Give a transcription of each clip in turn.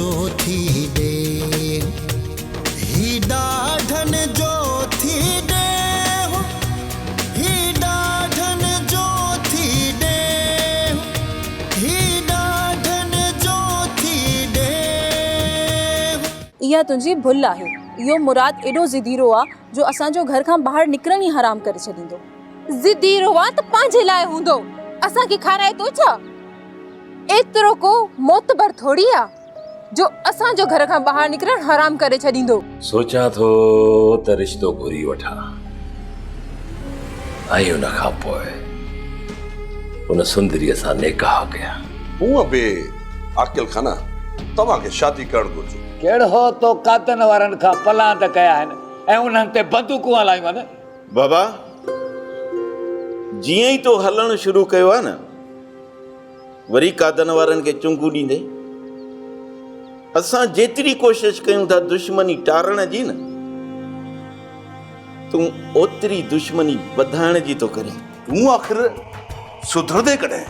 जो थी दे ही ॾाढन जो थी दे ही ॾाढन जो थी दे ही ॾाढन जो थी दे। इहा तुंहिंजी भुल आहे। इहो मुराद एॾो ज़िदीरो आहे जो असांजो घर खां ॿाहिरि निकिरण ई हराम करे छॾींदो। ज़िदीरो आहे त पंहिंजे लाइ हूंदो, असांखे खाराए थो छा? एतिरो को मोतबर थोड़ी आहे जो असांजो घर खां ॿाहिरि निकिरण हराम करे छॾींदो। सोचां थो त रिश्तो घुरी वठां ऐं उन खां पोइ उन सुंदरीअ सां निकाह कयां। हूअं बि आकिल खाना तव्हांखे शादी करणु घुरिजे। कहिड़ो तो कातन वारनि खां पलांद कया आहिनि ऐं उन्हनि ते बंदूकूं हलायूं आहिनि। बाबा जीअं ई तो हलणु शुरू कयो आहे न, वरी कादन वारनि खे चुंगू ॾींदे असां जेतिरी कोशिशि कयूं था दुश्मनी टारण जी न, तूं ओतिरी दुश्मनी वधाइण जी तो करी। तूं आख़िर सुधरदे कॾहिं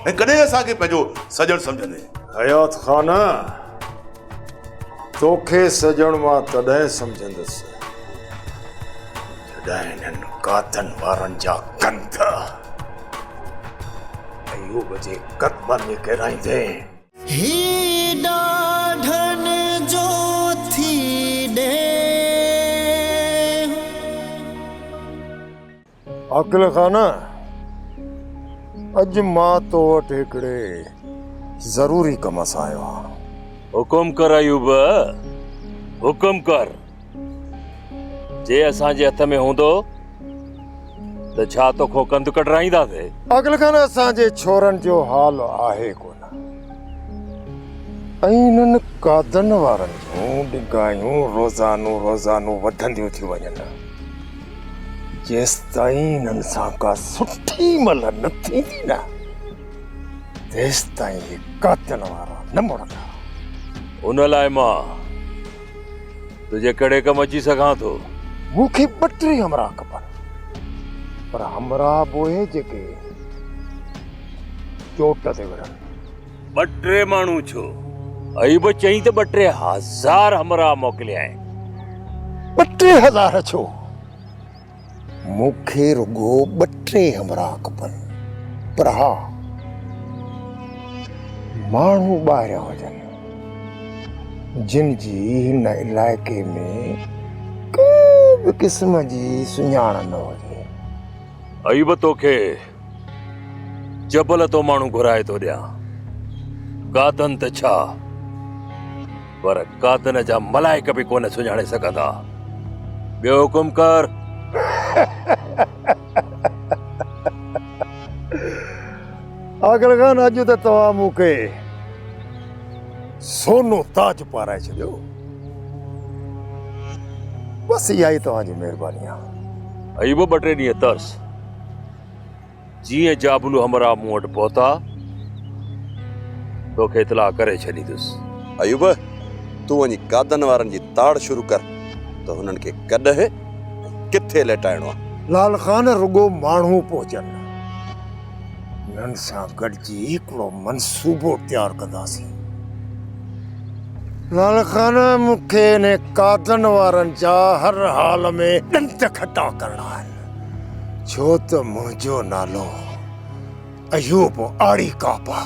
ऐं कॾहिं असांखे पंहिंजो सजण सम्झंदे? हयात खाना तोखे सजण मां तॾहिं सम्झंदुसि जॾहिं हिननि कातन वारनि जा कंध अयूब जे कदमनि में किराईंदे। ही ॾाढन जो थी दे। आकिल खाना अॼु मां तो वटि हिकिड़े ज़रूरी कम सां आयो आहियां। हुकुम कर अयूब, हुकुम कर। जे असांजे हथ में हूंदो त छा तोखो कंध कढराईंदासीं? आकिल खाना असांजे छोरनि जो हाल आहे कोन, ऐं हिननि कादन वारनि जूं डिगायूं रोज़ानू वधंदियूं थियूं वञनि। जेसिताईं हिननि सां का सुठी मल न थींदी न, तेसिताईं हे कातन वारा न मुड़ंदा। उन लाइ मां तुंहिंजे कहिड़े कम अची सघां थो? मूंखे 32 हमरा खपनि, पर हमरा बोए जेके चोट ते विढ़नि। 32 माण्हू छो? अयूब चई त 32,000 हमरा मोकिलिया आहिनि। 32,000 छो? मूंखे रुगो 32 हमरा खपनि, पर हा माण्हू ॿाहिरिया हुजनि जिन जी हिन इलाइक़े में कंहिं बि क़िस्म जी सुञाण न हुजे। अयूब तोखे जबल तो माण्हू घुराए थो ॾियां। कादन त छा, पर कादन जा मलाइक बि कोन सुञाणे सघंदा। ॿियो हुकुम कर। आखिर खान अॼु त तव्हां मूंखे सोनो ताज पाराए छॾियो। बसि इहा ई तव्हांजी महिरबानी आहे। अयूब 2-3 ॾींहं तरस। जीअं जाबलू हमरा मूं वटि पहुता तोखे इतला करे छॾींदुसि। अयूब तूं वञी कादन वारनि जी ताड़ शुरू कर त हुननि खे कॾहिं किथे लटाइणो आहे। लाल खान रुगो माण्हू पहुचनि, हिननि सां गॾिजी हिकिड़ो मंसूबो तयारु कंदासीं। लाल खान मूंखे इन कादन वारनि जा हर हाल में ॾंद खटा करणा आहिनि, छो त मुंहिंजो नालो अयूब आड़ी कापा।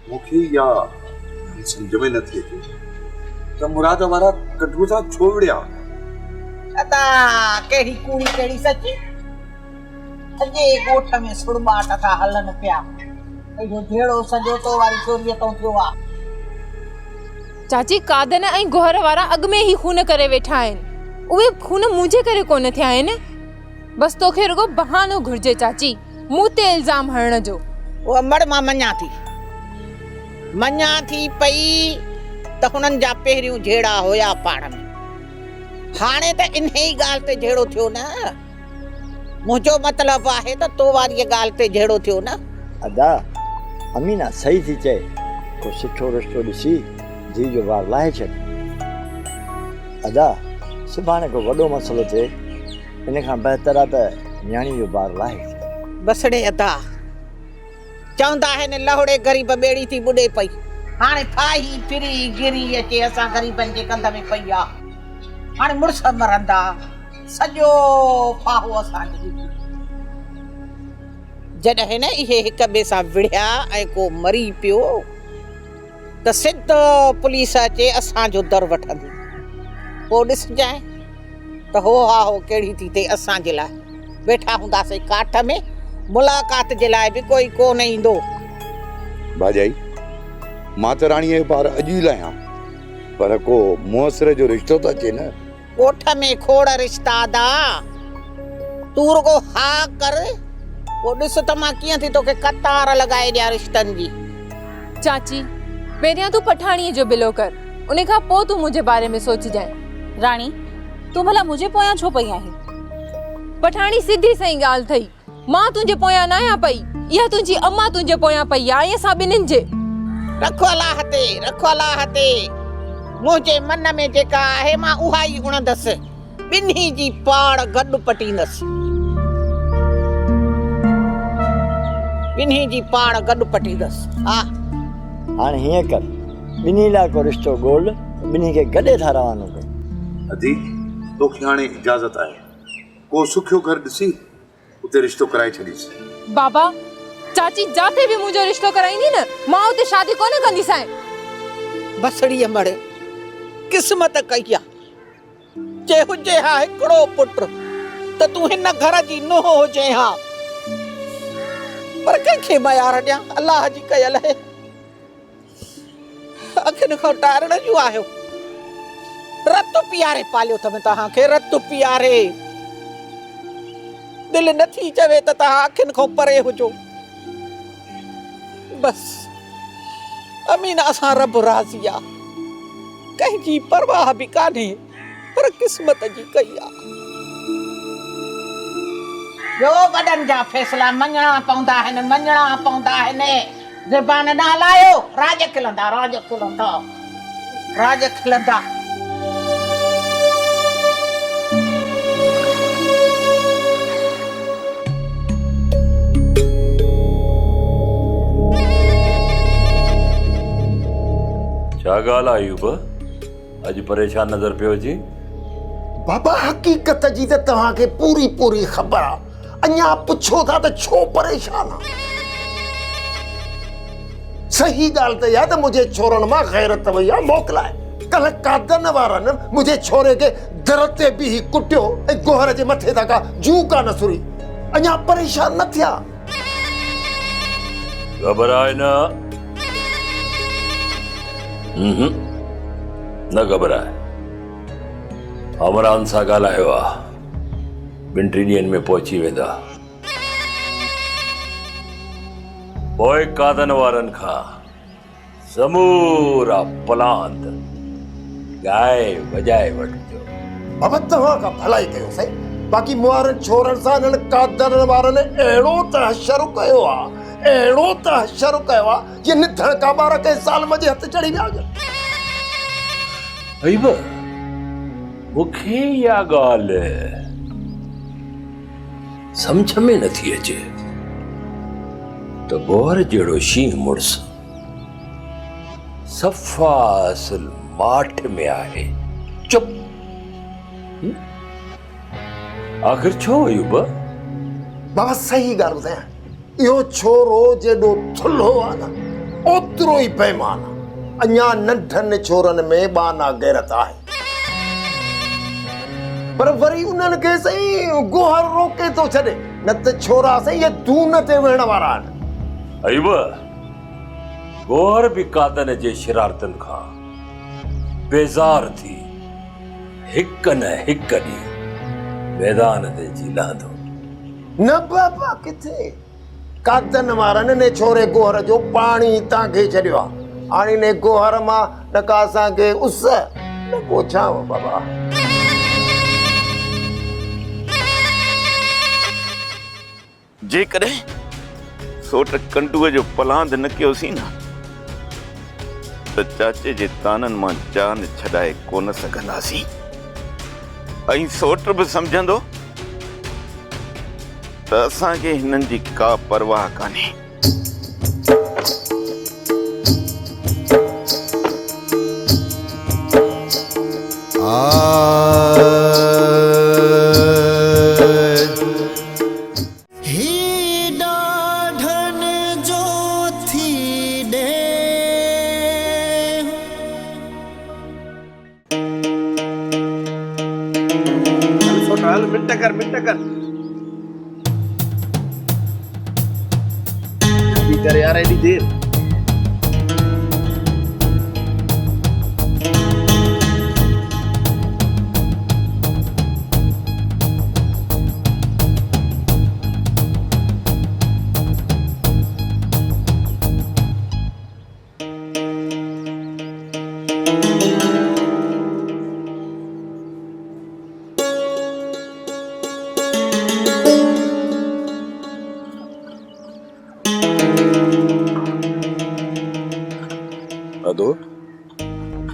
मूंखे या सम्झ में न थिए थो त मुराद वारा कटरू सां छो विड़िया। अदा कहिड़ी कूड़ी कहिड़ी सची, सॼे ॻोठ में सुड़माट था हलनि पिया। इहो जहिड़ो संजोतो वारी चोरीअ तो थियो आहे। चाची कादन ऐं गोहर वारा अॻु में ई खून करे वेठा आहिनि। उहे खून मुंहिंजे करे कोन थिया आहिनि। बसि तोखे रुगो बहानो घुर्जे चाची मूं ते इल्ज़ाम हणण जो। उहा मड़ मां मञा थी पई त हुननि जा पहिरियों झेड़ा हुया पाण में। हाणे त इन ई ॻाल्हि ते झेड़ो थियो न। मुंहिंजो मतिलबु आहे त तो वारी ॻाल्हि ते झेड़ो थियो न। अदा अमीना सही थी चए, को सुठो रिश्तो ॾिसी जी जो वार लाहे छॾ। अदा सुभाणे को वॾो मसइलो थिए इन खां बहितर आहे त न्याणी जो ॿारु लाहे। बसड़े अदा चवंदा आहिनि लहुड़े ग़रीब ॿेड़ी थी ॿुॾे पई, हाणे फाही फिरी गिरी अचे असां ग़रीबनि जे कंध में पई आहे। हाणे मुड़ुस मरंदा, सॼो फाहो असांजो। जॾहिं न इहे हिक ॿिए सां विढ़िया ऐं को मरी पियो त सिधो पुलिस अचे असांजो दर वठंदी। पोइ ॾिसजांइ त हो हा हो कहिड़ी थी थिए। असांजे लाइ वेठा हूंदासीं काठ में, मुलाक़ात जे लाइ बि कोई कोन ईंदो। भाॼाई मां त राणीअ जो ॿारु अॼु ई लाहियां, पर को मुअसरे जो रिश्तो त अचे न। कोठ में खोड़ रिश्ता दा, तू रुगो हा कर, पोइ ॾिस त मां कीअं थी तोखे कतार लॻाए ॾियां रिश्तनि जी। चाची पहिरियां तूं पठाणीअ जो बिलो कर, उन खां पोइ तूं मुंहिंजे बारे में सोचिजांइ। राणी तूं भला मुंहिंजे पोयां छो पई आहीं? पठाणी सिधी सही ॻाल्हि थई, मां तुंहिंजे पोयां न आहियां पई, इहा तुंहिंजी अम्मा तुंहिंजे पोयां पई आहे। असां ॿिन्हिनि जे रखो अलाह ते मुंहिंजे मन में जेका आहे मां उहा ई उणंदसि, ॿिन्ही जी पाड़ गॾु पटींदसि, ॿिन्ही जी पाड़ गॾु पटींदसि। हा हाणे हीअं कर, ॿिन्ही लाइ को रिश्तो ॻोल्ह, ॿिन्ही खे गॾे था रवानो कर। अदी तोखे हाणे इजाज़त आहे, को सुखियो घर ॾिसी उते रिश्तो कराए छॾीसि। बाबा चाची जाते बि मुंहिंजो रिश्तो कराईंदी न, मां उते शादी कोन कंदीसांइ। बसड़ीअ मड़ किस्मत कई आहे, जे हुजे हा हिकिड़ो पुट त तूं हिन घर जी नुंहुं हुजे हा, पर कंहिंखे मयार ॾियां, अलाह जी कयल आहे। अखियुनि खां टारण जूं आहियो, रत पियारे पालियो अथव तव्हांखे, रत पियारे। दिलि नथी चवे त तव्हां अखियुनि खां परे हुजो। बस अमीन असां रब राज़ी आहे, कंहिंजी परवाह बि कान्हे, पर किस्मत जी कई आहे। जो वॾनि जा फैसला मञणा पवंदा आहिनि। ज़बान न हलायो, राज खिलंदा। छा ॻाल्हि आहे अयूब, अॼु परेशान नज़र पियो अची? बाबा हक़ीक़त जी त तव्हांखे पूरी पूरी ख़बर आहे, अञा पुछो था त छो परेशान आहे। सही ॻाल्हि त इहा त मुंहिंजे छोरनि मां ग़ैरत वई आहे मोकिलाए। कल्ह कादन वारनि मुंहिंजे छोरे खे दर ते बीही कुटियो ऐं गोहर जे मथे तां का जूं कान सुरी, अञा परेशान न थिया। घबराए न, न घबराए। अमरान सां ॻाल्हायो आहे, 2-3 ॾींहंनि में पहुची वेंदा। पोइ कादन वारनि खां समूरा प्लांत ॻाए वॼाए वठिजो। बाबा तव्हां खां भलाई कयो साईं, बाक़ी मुआरनि छोरनि सां हिननि कादन वारनि अहिड़ो तहशर कयो आहे जे निथण का ॿार कंहिं ज़ालिम जे हथ चढ़ी विया हुजनि। अयूब मूंखे इहा ॻाल्हि सम्झ में नथी अचे त गोहर जहिड़ो शींहुं मुड़ुस सफ़ा असुल माठ में आहे। चुप, आख़िर छो अयूब? बाबा सही ॻाल्हि ॿुधायां, इहो छोरो जेॾो थुल्हो आहे न ओतिरो ई बेईमान आहे। अञा नंढनि छोरनि में बाना गैरत आहे, पर वरी उन्हनि खे सही गोहर रोके थो छॾे, न त छोरा सही ये दून ते वेहण वारा आहिनि। अयूब गोहर बि कादन जे शरारतनि खां बेज़ार थी हिक न हिक ॾींहुं मैदान ते झीलांदो। न बाबा किथे, कादन वारनि ने छोरे गोहर जो पाणी तव्हांखे छॾियो आहे। हाणे ने गोहर मां न का असांखे उस न को छांव। बाबा जेकॾहिं सोट कंडूअ जो पलांद न कयोसीं न त चाचे जे ताननि मां जान छॾाए कोन सघंदासीं। ऐं सोट बि सम्झंदो त असांखे हिननि जी का परवाह कान्हे। ही ॾाढन जो थी ॾे मिट कर करे यार एडी देर। अदो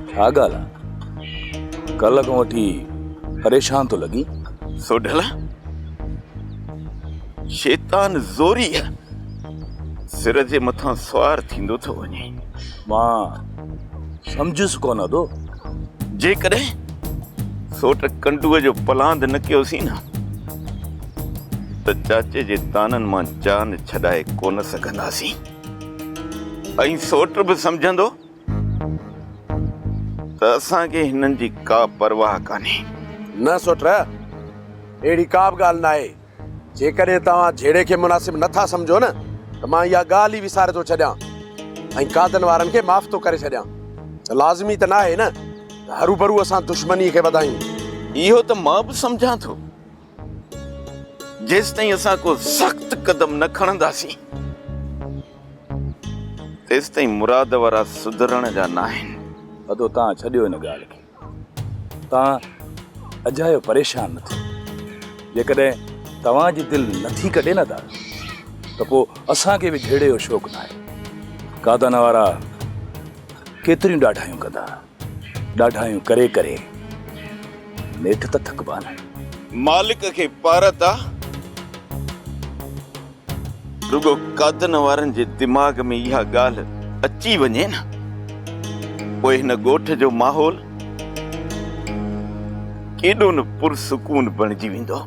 छा ॻाल्हि आहे? कल्ह खां वठी परेशान तो लॻी। सोढला शैतान ज़ोरी आहे, सिर जे मथां सवार थींदो थो वञे। मां सम्झुसि कोन अदो। जेकॾहिं सोट कंडूअ जो पलांद न कयोसीं न त चाचे जे ताननि मां जान छॾाए कोन सघंदासीं। ऐं सोट बि सम्झंदो त असांखे हिननि जी का परवाह कान्हे। न सोट अहिड़ी का बि ॻाल्हि न आहे। जेकॾहिं तव्हां झेड़े खे मुनासिब नथा सम्झो न त मां इहा ॻाल्हि ई विसारे थो छॾियां ऐं कादन वारनि खे माफ़ थो करे छॾियां। लाज़मी त न आहे न हरू भरू असां दुश्मनी खे वधायूं। इहो त मां बि सम्झां थो। जेसि ताईं असां को सख़्त कदम न खणंदासीं तेसि ताईं मुराद वारा सुधरण जा न आहिनि। अदो तव्हां छॾियो हिन ॻाल्हि खे। तव्हां अजायो परेशान न थियो। जेकॾहिं तव्हांजी दिलि नथी कढे न था त पोइ असांखे बि झेड़े जो शौक़ु न आहे। कादन वारा केतिरियूं ॾाढायूं कंदा, ॾाढायूं करे करे नेठि त थकबा न। मालिक खे पारत आहे, रुगो कादन वारनि जे दिमाग़ में इहा ॻाल्हि अची वञे न पोइ हिन ॻोठ जो माहौल केॾो न पुरसुकून बणिजी वेंदो।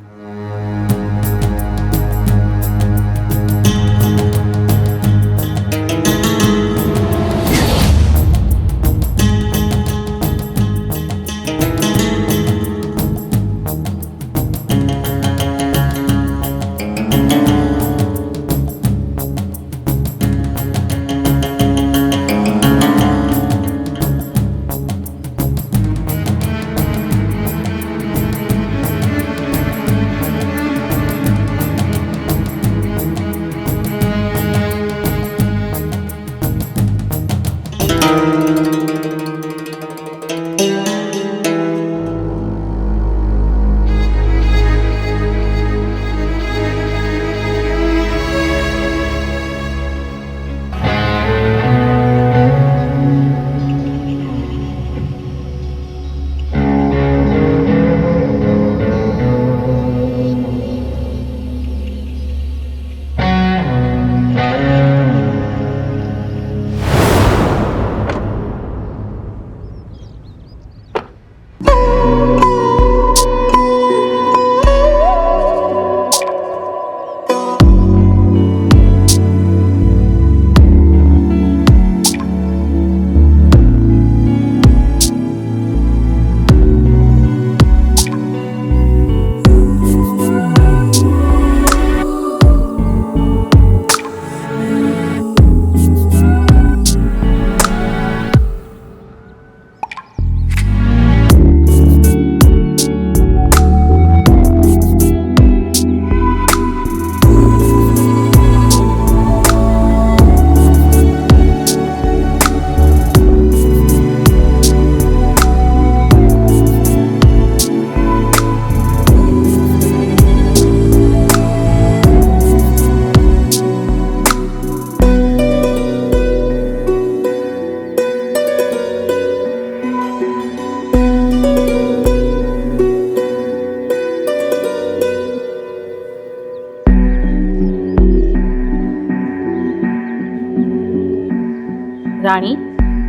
राणी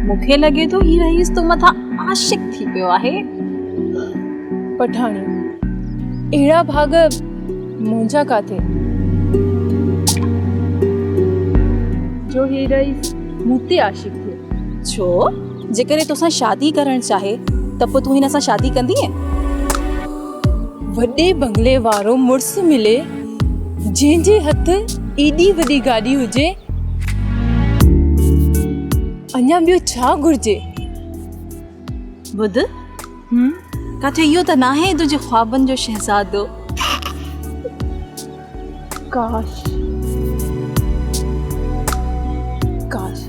मूंखे लॻे थो ही रईस तो मथां आशिक थी पियो आहे। पठाणी अहिड़ा भाग मुंहिंजा काथे जो ही रईस मूं ते आशिक थिए। छो जेकरे तोसां शादी करण चाहे त पोइ तूं हिन सां शादी कंदीअ? वॾे बंगले वारो मुड़ुस मिले जंहिंजे हथ एॾी वॾी गाॾी हुजे, अञा ॿियो छा घुर्जे? ॿुध, काथे इहो त नाहे तुंहिंजे ख्वाबनि जो शहज़ादो? काश काश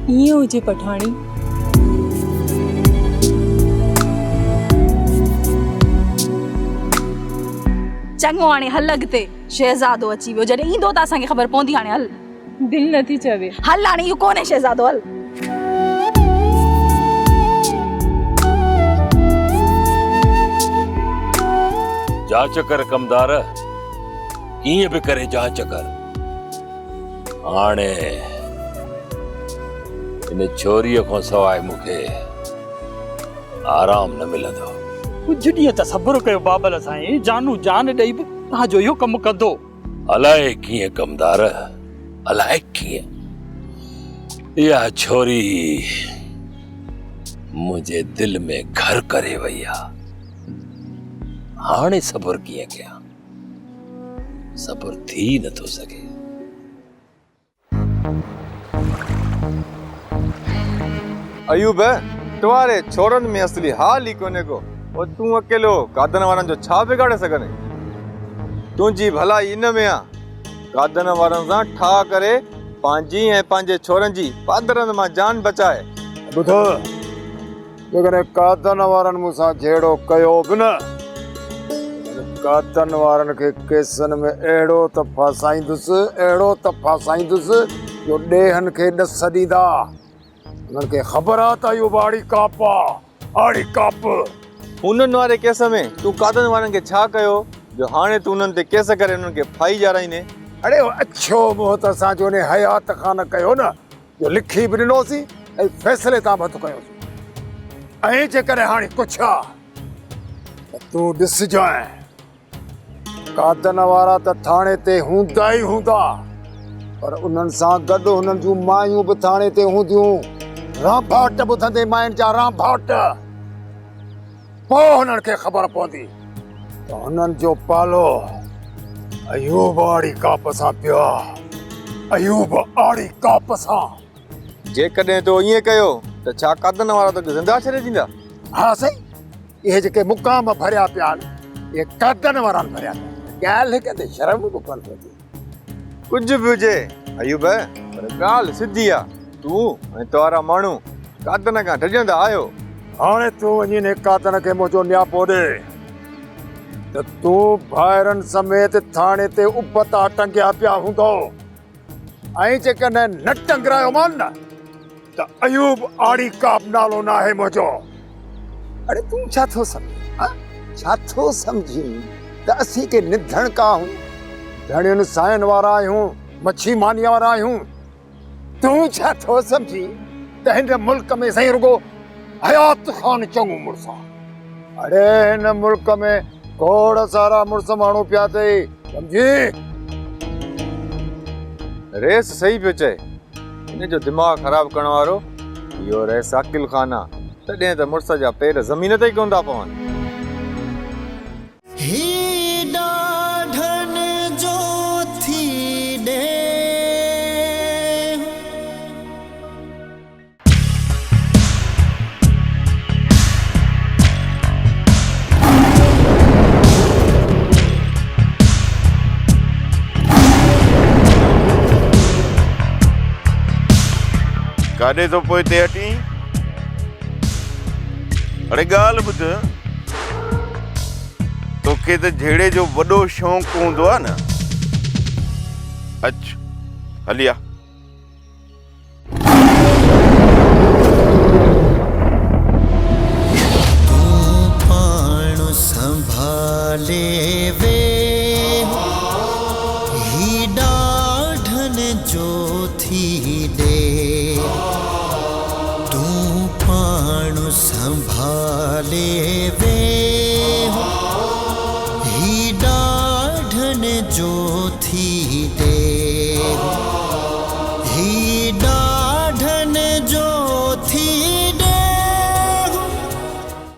ईअं हुजे पठाणी। चङो हाणे हल अॻिते, शहज़ादो अची वियो, जॾहिं ईंदो त असांखे ख़बर पवंदी। हाणे हल, दिलि नथी चवे। हल हाणे इहो कोन्हे शहज़ादो, हल। जांच कर कमदार, कीअं बि करे जांच कर। हाणे इन छोरीअ खां सवाइ मूंखे आराम न मिलंदो। कुछ ॾींहं त सब्र कयो बाबल साईं, जानू जान ॾेई बि तव्हांजो इहो कमु कंदो। अलाए कीअं कमदार, अलाए कीअं इहा छोरी मुंहिंजे दिल में घर करे वई आहे। हाणे सब्र कीअं कयां, सब्र थी नथो सघे। अयूब, तुम्हारे छोरन में असली हाल ही कोने को, और तू अकेलो गादन वारन जो छा बिगाड़े सघने? तुंहिंजी भलाई इन में आ, गादन वारन सां ठा करे पंहिंजी ऐं पंहिंजे छोरन जी पादरन मां जान बचाए। ॿुधो, जेकॾहिं गादन वारनि मूंसां जहिड़ो कयो बि न, गादन वारनि खे केसनि में अहिड़ो त फासाईंदुसि जो ॾेहनि खे ॾस ॾींदा। उन्हनि खे ख़बर आहे त इहो आड़ी काप आहे, आड़ी काप। हुननि वारे केस में तूं गादन वारनि खे छा कयो जो हाणे तूं उन्हनि ते केस करे उन्हनि खे फाई ॼाराईंदे? अड़े अछो मुंहुं त असांजो उन हयात खां न कयो न, जो लिखी बि ॾिनोसीं ऐं फ़ैसिले तां बि कयोसीं। ऐं जेकॾहिं हाणे कुझु आहे त तूं ॾिसजांइ, गादन वारा त थाणे ते हूंदा ई हूंदा, पर उन्हनि सां गॾु हुननि जूं मायूं बि थाणे ते हूंदियूं। रांभाट ॿुधंदे मायुनि जा रांभाट, पोइ हुननि खे ख़बर पवंदी त हुननि जो पालो अयूब आड़ी काप सां पियो आहे, अयूब आड़ी काप सां। जेकॾहिं तो ईअं कयो त छा गादन वारा तोखे ज़िंदा छॾे ॾींदा? हा साईं, इहे जेके मुक़ाम भरिया पिया आहिनि, इहे गादन वारा भरिया पिया। ॻाल्हि हिक ते शर्म बि कोन पवंदी। कुझु बि हुजे अयूब, पर ॻाल्हि सिधी आहे, तूं ऐं तोरा माण्हू गादन खां डॼंदा आहियो। हाणे तूं वञी ने गादन खे मुंहिंजो न्यापो ॾे त तूं भाइरनि समेत थाणे ते उबता टंगिया पिया हूंदो, ऐं जेकॾहिं न टंगरायो मान न त अयूब आड़ी काप नालो न आहे मुंहिंजो। अड़े तूं छा थो सम्झी, छा थो सम्झी त असीं के निधण का आहियूं, धणियुनि साइनि वारा आहियूं, मच्छी मानीअ वारा आहियूं? तूं छा थो सम्झी त हिन मुल्क में साईं रुगो हयात ख़ान चङो मुड़ुस आहे? अड़े हिन मुल्क में खोड़ सारा मुड़ुस माण्हू पिया अथई, सम्झी? रेस सही पियो चए, इन जो दिमाग़ ख़राब करण वारो इहो रेस अकिल ख़ान आहे, तॾहिं त मुड़ुस जा पेर ज़मीन ते ई कोन था पवनि। काॾे तो पोइ ते हटी? अड़े ॻाल्हि ॿुध, तोखे त जहिड़े जो वॾो शौक़ु हूंदो आहे न, अच हलिया। पाण संभाले वे ही डाढ़न जो थी दे संभाले वे ही डाढ़न जो थी दे